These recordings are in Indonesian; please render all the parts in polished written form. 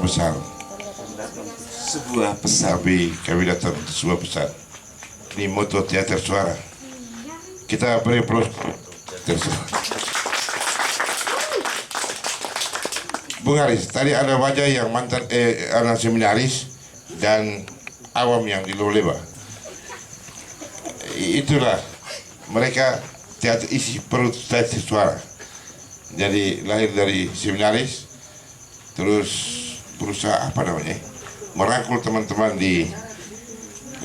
besar. Sebuah pesan. Tapi kami datang untuk sebuah pesan. Ini moto teater suara. Kita beri aplaus. Bung Haris, tadi ada wajah yang mantan anak seminaris dan awam yang di Loleba. Itulah mereka teater isi perut teater suara. Jadi lahir dari seminaris, terus berusaha merangkul teman-teman di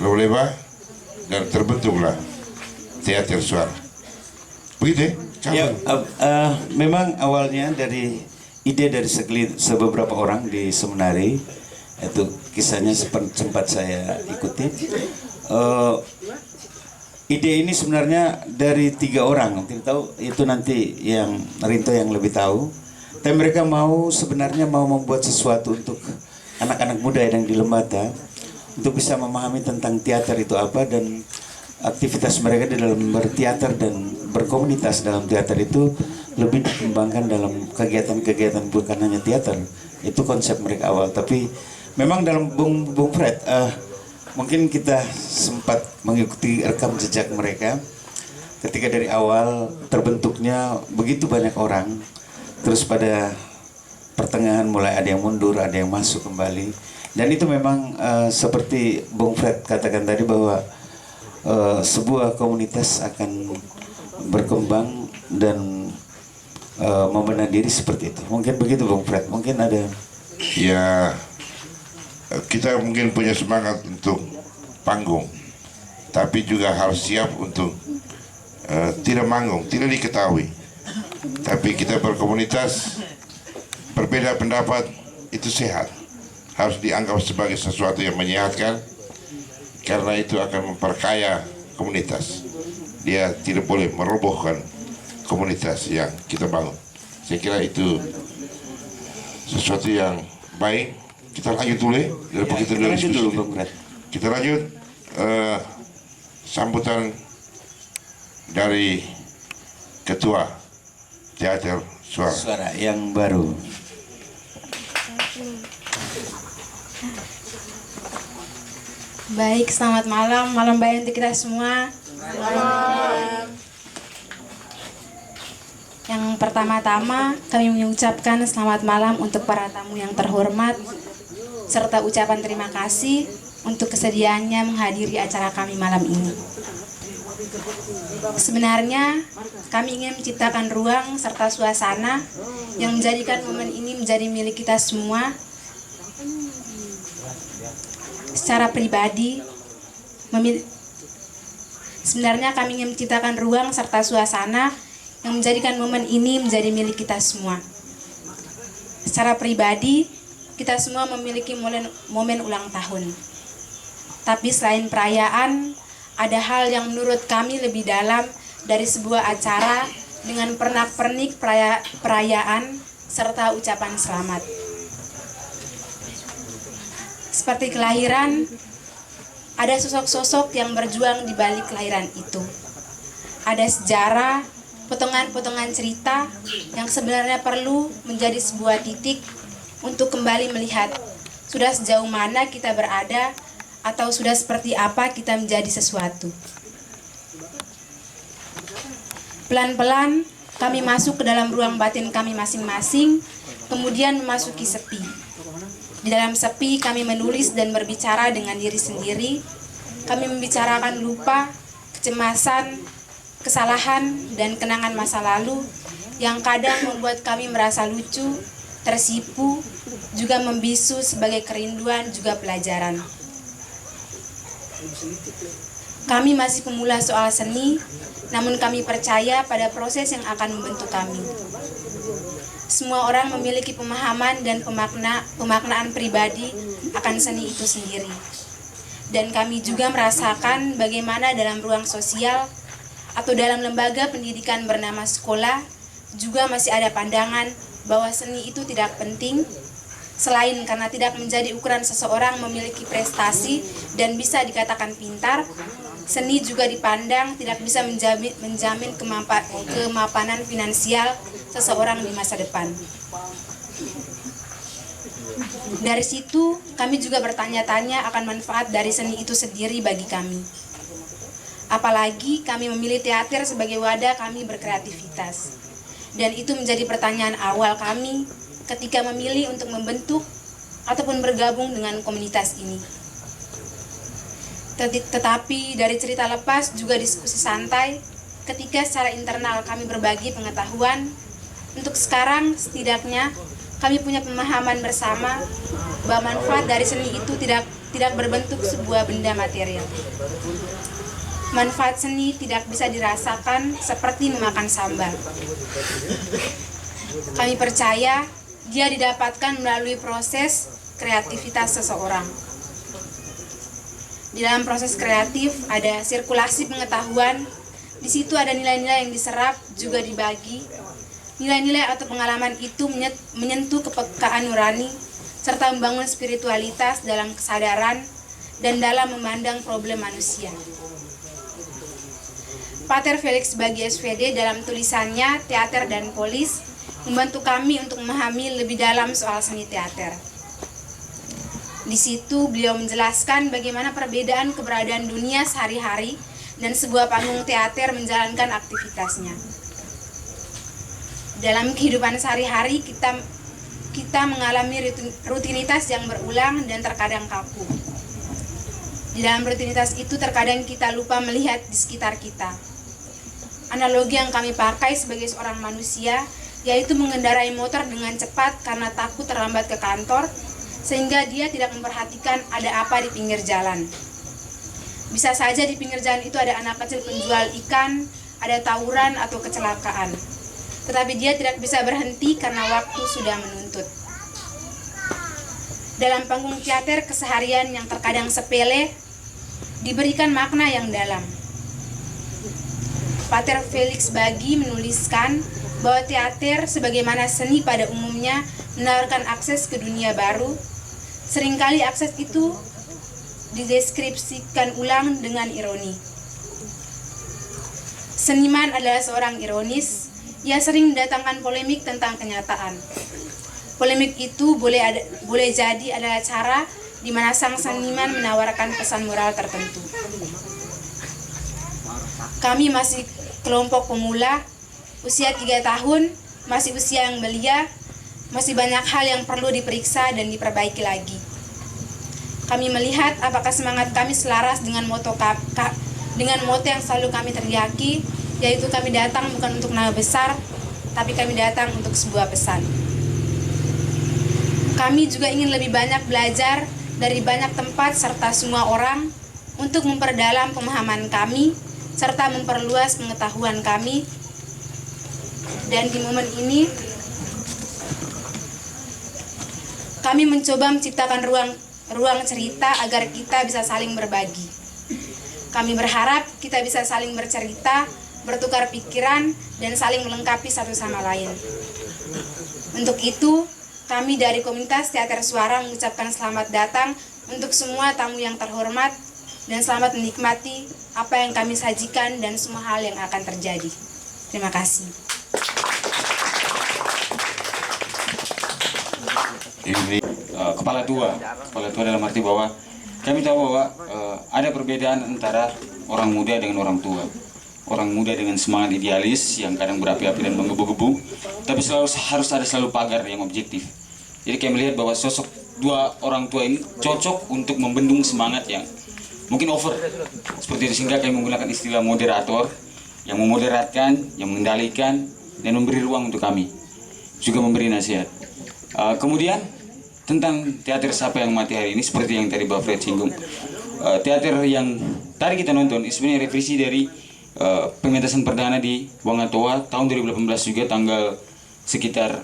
Loleba dan terbentuklah teater suara. Begitu ya? Memang awalnya dari ide dari beberapa orang di seminari, itu kisahnya sempat saya ikuti. Ide ini sebenarnya dari 3 orang, mungkin tahu itu nanti yang Rinto yang lebih tahu. Tapi mereka sebenarnya mau membuat sesuatu untuk anak-anak muda yang di Lembata untuk bisa memahami tentang teater itu apa, dan aktivitas mereka di dalam berteater dan berkomunitas dalam teater itu lebih dikembangkan dalam kegiatan-kegiatan bukan hanya teater. Itu konsep mereka awal. Tapi memang dalam Bung Fred, mungkin kita sempat mengikuti rekam jejak mereka ketika dari awal terbentuknya begitu banyak orang, terus pada pertengahan mulai ada yang mundur, ada yang masuk kembali. Dan itu memang seperti Bung Fred katakan tadi bahwa sebuah komunitas akan berkembang dan membenah diri seperti itu. Mungkin begitu Bung Fred, mungkin ada. Ya, kita mungkin punya semangat untuk panggung, tapi juga harus siap untuk tidak manggung, tidak diketahui. Tapi kita berkomunitas, berbeda pendapat itu sehat, harus dianggap sebagai sesuatu yang menyehatkan, karena itu akan memperkaya komunitas. Dia tidak boleh merobohkan komunitas yang kita bangun. Saya kira itu sesuatu yang baik. Kita lanjut dulu ya, kita lanjut sambutan dari Ketua Teater Suara yang baru. Baik, selamat malam baik untuk kita semua. Malam. Yang pertama-tama kami mengucapkan selamat malam untuk para tamu yang terhormat, serta ucapan terima kasih untuk kesediaannya menghadiri acara kami malam ini. Sebenarnya kami ingin menciptakan ruang serta suasana yang menjadikan momen ini menjadi milik kita semua. Secara pribadi, sebenarnya kami ingin menciptakan ruang serta suasana yang menjadikan momen ini menjadi milik kita semua. Secara pribadi, kita semua memiliki momen ulang tahun. Tapi selain perayaan, ada hal yang menurut kami lebih dalam dari sebuah acara dengan pernak-pernik perayaan serta ucapan selamat. Seperti kelahiran, ada sosok-sosok yang berjuang di balik kelahiran itu. Ada sejarah, potongan-potongan cerita yang sebenarnya perlu menjadi sebuah titik untuk kembali melihat sudah sejauh mana kita berada atau sudah seperti apa kita menjadi sesuatu. Pelan-pelan kami masuk ke dalam ruang batin kami masing-masing, kemudian memasuki sepi. Di dalam sepi kami menulis dan berbicara dengan diri sendiri. Kami membicarakan lupa, kecemasan, kesalahan, dan kenangan masa lalu yang kadang membuat kami merasa lucu, tersipu, juga membisu sebagai kerinduan juga pelajaran. Kami masih pemula soal seni, namun kami percaya pada proses yang akan membentuk kami. Semua orang memiliki pemahaman dan pemaknaan pribadi akan seni itu sendiri. Dan kami juga merasakan bagaimana dalam ruang sosial atau dalam lembaga pendidikan bernama sekolah juga masih ada pandangan bahwa seni itu tidak penting, selain karena tidak menjadi ukuran seseorang memiliki prestasi dan bisa dikatakan pintar. Seni juga dipandang tidak bisa menjamin kemapanan finansial seseorang di masa depan. Dari situ kami juga bertanya-tanya akan manfaat dari seni itu sendiri bagi kami. Apalagi kami memilih teater sebagai wadah kami berkreativitas. Dan itu menjadi pertanyaan awal kami ketika memilih untuk membentuk ataupun bergabung dengan komunitas ini. Tetapi dari cerita lepas juga diskusi santai ketika secara internal kami berbagi pengetahuan. Untuk sekarang setidaknya kami punya pemahaman bersama bahwa manfaat dari seni itu tidak berbentuk sebuah benda material. Manfaat seni tidak bisa dirasakan seperti memakan sambal. Kami percaya dia didapatkan melalui proses kreativitas seseorang. Di dalam proses kreatif ada sirkulasi pengetahuan, di situ ada nilai-nilai yang diserap juga dibagi. Nilai-nilai atau pengalaman itu menyentuh kepekaan nurani serta membangun spiritualitas dalam kesadaran dan dalam memandang problem manusia. Pater Felix Bagi SPD dalam tulisannya Teater dan Polis membantu kami untuk memahami lebih dalam soal seni teater. Di situ beliau menjelaskan bagaimana perbedaan keberadaan dunia sehari-hari dan sebuah panggung teater menjalankan aktivitasnya. Dalam kehidupan sehari-hari kita mengalami rutinitas yang berulang dan terkadang kaku. Di dalam rutinitas itu terkadang kita lupa melihat di sekitar kita. Analogi yang kami pakai sebagai seorang manusia yaitu mengendarai motor dengan cepat karena takut terlambat ke kantor, sehingga dia tidak memperhatikan ada apa di pinggir jalan. Bisa saja di pinggir jalan itu ada anak kecil penjual ikan, ada tawuran atau kecelakaan. Tetapi dia tidak bisa berhenti karena waktu sudah menuntut. Dalam panggung teater keseharian yang terkadang sepele, diberikan makna yang dalam. Pater Felix Bagi menuliskan bahwa teater sebagaimana seni pada umumnya menawarkan akses ke dunia baru. Seringkali akses itu dideskripsikan ulang dengan ironi. Seniman adalah seorang ironis. Ia sering mendatangkan polemik tentang kenyataan. Polemik itu boleh jadi adalah cara di mana sang seniman menawarkan pesan moral tertentu. Kami masih kelompok pemula, usia 3 tahun, masih usia yang belia, masih banyak hal yang perlu diperiksa dan diperbaiki lagi. Kami melihat apakah semangat kami selaras dengan moto yang selalu kami teriaki, yaitu kami datang bukan untuk nama besar, tapi kami datang untuk sebuah pesan. Kami juga ingin lebih banyak belajar dari banyak tempat serta semua orang untuk memperdalam pemahaman kami, serta memperluas pengetahuan kami. Dan di momen ini, kami mencoba menciptakan ruang cerita agar kita bisa saling berbagi. Kami berharap kita bisa saling bercerita, bertukar pikiran, dan saling melengkapi satu sama lain. Untuk itu, kami dari komunitas Teater Suara mengucapkan selamat datang untuk semua tamu yang terhormat, dan selamat menikmati apa yang kami sajikan dan semua hal yang akan terjadi. Terima kasih. Ini Kepala tua dalam arti bahwa kami tahu bahwa ada perbedaan antara orang muda dengan orang tua. Orang muda dengan semangat idealis yang kadang berapi-api dan menggebu-gebu, tapi harus ada pagar yang objektif. Jadi kami melihat bahwa sosok dua orang tua ini cocok untuk membendung semangat yang mungkin over. Seperti itu, sehingga kami menggunakan istilah moderator yang memoderatkan, yang mengendalikan, dan memberi ruang untuk kami. Juga memberi nasihat. Kemudian tentang teater Siapa Yang Mati hari ini, seperti yang tadi Bapak Fred singgung, teater yang tadi kita nonton sebenarnya revisi dari pementasan perdana di Wangatoa tahun 2018 juga, tanggal sekitar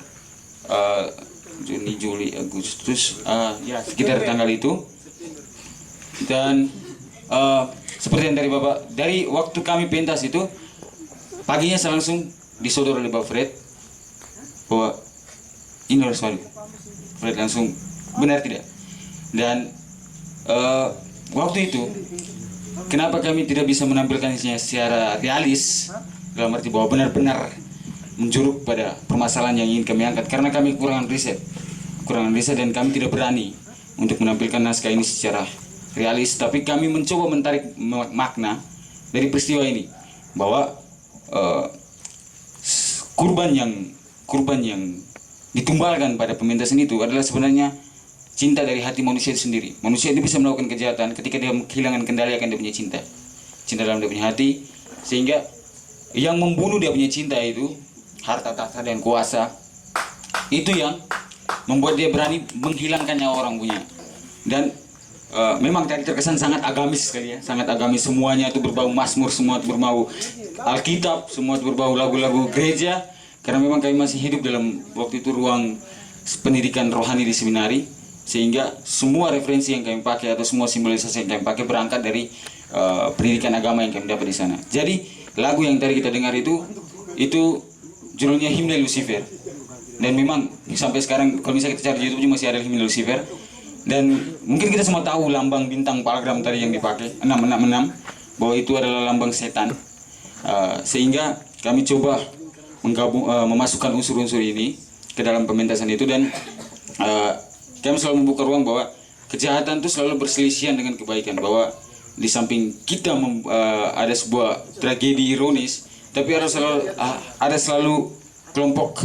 Juni, Juli, Agustus, ya sekitar tanggal itu. Dan seperti yang dari Bapak, dari waktu kami pentas itu paginya saya langsung disodor oleh Bapak Fred bahwa ini harus Fred langsung benar tidak. Dan waktu itu kenapa kami tidak bisa menampilkannya secara realis, dalam arti bahwa benar-benar menjuruk pada permasalahan yang ingin kami angkat, karena kami kekurangan riset. kurang analisa dan kami tidak berani untuk menampilkan naskah ini secara realis, tapi kami mencoba menarik makna dari peristiwa ini bahwa kurban yang ditumbalkan pada pementasan itu adalah sebenarnya cinta dari hati manusia itu sendiri. Manusia itu bisa melakukan kejahatan ketika dia kehilangan kendali akan dia punya cinta dalam dia punya hati, sehingga yang membunuh dia punya cinta itu harta tahta dan kuasa, itu yang membuat dia berani menghilangkan nyawa orang punya. Dan memang tadi terkesan sangat agamis sekali ya, sangat agamis, semuanya itu berbau Mazmur, semua itu berbau Alkitab, semua itu berbau lagu-lagu gereja, karena memang kami masih hidup dalam waktu itu ruang pendidikan rohani di seminari, sehingga semua referensi yang kami pakai atau semua simbolisasi yang kami pakai berangkat dari pendidikan agama yang kami dapat di sana. Jadi lagu yang tadi kita dengar itu judulnya Himne Lucifer, dan memang sampai sekarang kalau misalnya kita cari di YouTube juga masih ada Himne Lucifer. Dan mungkin kita semua tahu lambang bintang palagram tadi yang dipakai 666, bahwa itu adalah lambang setan. Sehingga kami coba memasukkan unsur-unsur ini ke dalam pementasan itu, dan kami selalu membuka ruang bahwa kejahatan itu selalu berselisihan dengan kebaikan, bahwa di samping kita ada sebuah tragedi ironis, tapi ada selalu kelompok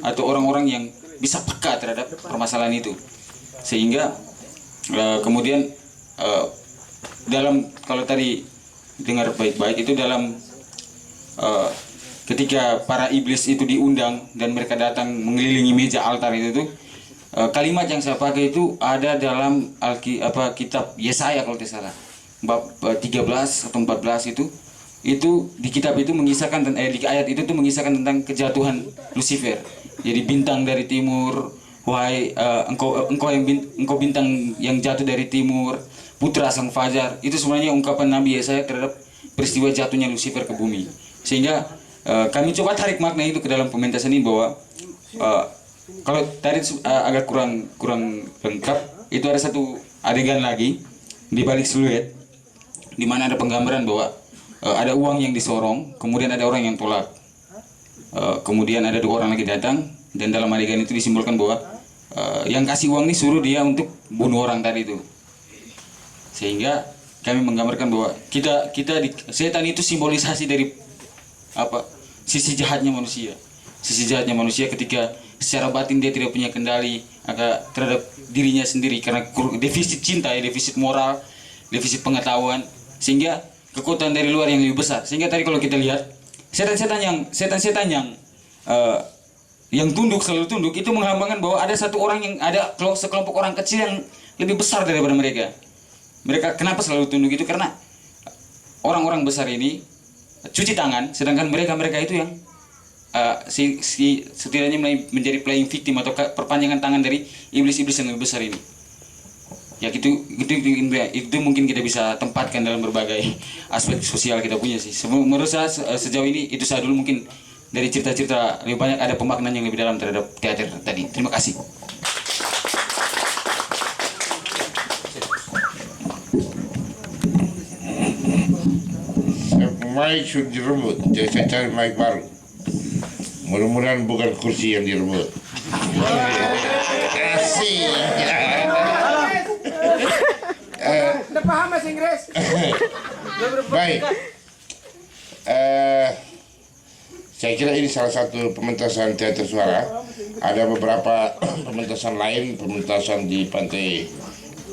atau orang-orang yang bisa peka terhadap permasalahan itu. Sehingga kemudian dalam, kalau tadi dengar baik-baik, itu dalam ketika para iblis itu diundang dan mereka datang mengelilingi meja altar itu kalimat yang saya pakai itu ada dalam kitab Yesaya kalau tidak salah, bab 13 atau 14 itu di kitab itu mengisahkan di ayat itu tuh mengisahkan tentang kejatuhan Lucifer. Jadi bintang dari timur, wahai engkau bintang yang jatuh dari timur, putra sang fajar. Itu sebenarnya ungkapan Nabi Yesaya terhadap peristiwa jatuhnya Lucifer ke bumi. Sehingga kami coba tarik makna itu ke dalam pementasan ini, bahwa kalau tadi agak kurang lengkap, itu ada satu adegan lagi di balik siluet di mana ada penggambaran bahwa ada uang yang disorong, kemudian ada orang yang tolak, kemudian ada 2 orang lagi datang, dan dalam adegan itu disimbolkan bahwa yang kasih uang ini suruh dia untuk bunuh orang tadi itu. Sehingga kami menggambarkan bahwa setan itu simbolisasi dari sisi jahatnya manusia. Sisi jahatnya manusia ketika secara batin dia tidak punya kendali terhadap dirinya sendiri karena defisit cinta, defisit moral, defisit pengetahuan, sehingga kekuatan dari luar yang lebih besar. Sehingga tadi kalau kita lihat setan-setan yang selalu tunduk itu melambangkan bahwa ada satu orang yang ada sekelompok orang kecil yang lebih besar daripada mereka. Mereka kenapa selalu tunduk itu? Karena orang-orang besar ini cuci tangan, sedangkan mereka itu yang setidaknya menjadi playing victim atau perpanjangan tangan dari iblis-iblis yang lebih besar ini. Ya itu mungkin kita bisa tempatkan dalam berbagai aspek sosial kita punya sih. Menurut saya sejauh ini itu saya dulu, mungkin dari cerita-cerita lebih banyak ada pemaknaan yang lebih dalam terhadap teater tadi. Terima kasih. Mic sudah direbut, jadi saya cari mic baru. Mudah-mudahan bukan kursi yang direbut. Asik. Tidak paham bahasa Inggris. Baik. Saya kira ini salah satu pementasan teater suara. Ada beberapa pementasan lain, pementasan di Pantai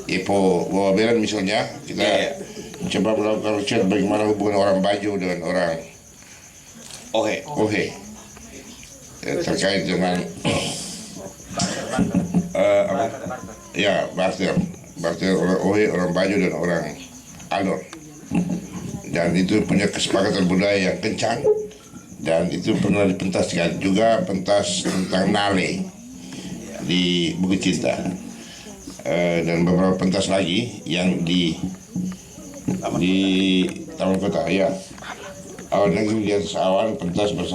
Epo Wawaberan misalnya. Kita coba melakukan riset bagaimana hubungan orang Bajo dengan orang Ohe. Terkait dengan barter orang Ohe, orang Bajo dan orang Alor, dan itu punya kesepakatan budaya yang kencang, dan itu pernah dipentaskan juga, pentas tentang Nale di Bukit Cinta, dan beberapa pentas lagi yang di Taman Kota, ya. Awal negeri di atas awan, pentas bersama